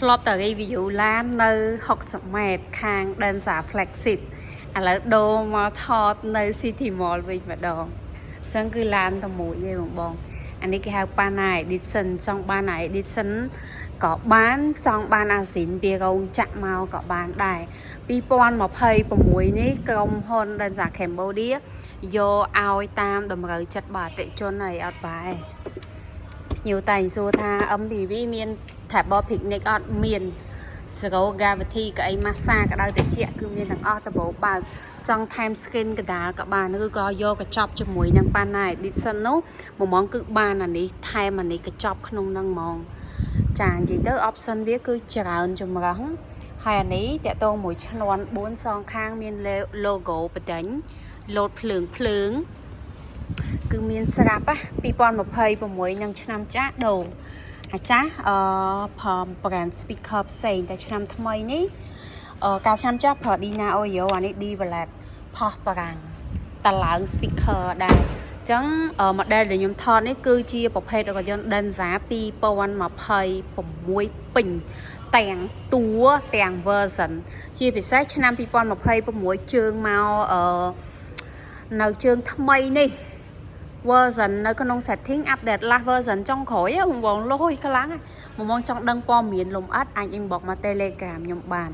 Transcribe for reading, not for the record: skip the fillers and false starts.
ធ្លាប់តែ review ឡាននៅ60ម៉ែត្រខាង Denza Flagship ឥឡូវដូរមកថតនៅ City Mall វិញម្ដងអញ្ចឹងគឺឡានតែមួយទេបងអានេះគេហៅ Pana Edition ចង់បាន Edition ក៏បានចង់បានអាស៊ីនពីរោងចាក់មកក៏បានដែរ2026នេះក្រុមហ៊ុន Denza Cambodia យកឲ្យតាមតម្រូវចិត្តបើអតិជនហើយអត់បែរញូតែសួរថា MPV មាន table picnic អត់មាន zero gravity ក៏អី massage ក៏ដោយតិចគឺមានទាំងអស់តបោបើចង់ថែម skin កដាលក៏បានឬក៏យកកញ្ចប់ជាមួយនឹង Pana Edition នោះហ្មងគឺបានអានេះថែមអានេះកញ្ចប់ក្នុងនឹងហ្មងចានិយាយទៅ option វាគឺច្រើនចម្រុះហើយអានេះតកតងមួយឈ្នាន់4សងខាងមាន logo បដិញលោតភ្លើងគឺមានស្រាប់2026នឹងឆ្នាំចាស់ដូរអាចាស់ព្រម brand speaker ផ្សេងតែឆ្នាំថ្មីនេះកាលឆ្នាំចាស់ប្រើ Dina Oyo អានេះ D Wallet ផុសប្រាំងតឡើង speaker ដែរអញ្ចឹង model ដែលខ្ញុំថតនេះគឺជាប្រភេទរថយន្ត Denza 2026ពេញទាំងតួទាំង version ជាពិសេសឆ្នាំ2026ជើងមកនៅជើងថ្មីនេះ version នៅក្នុង setting update last version ចុងក្រោយបងលុយខ្លាំងហ្មងចង់ដឹងព័ត៌មានលម្អិតអាច inbox មក Telegram ខ្ញុំបាន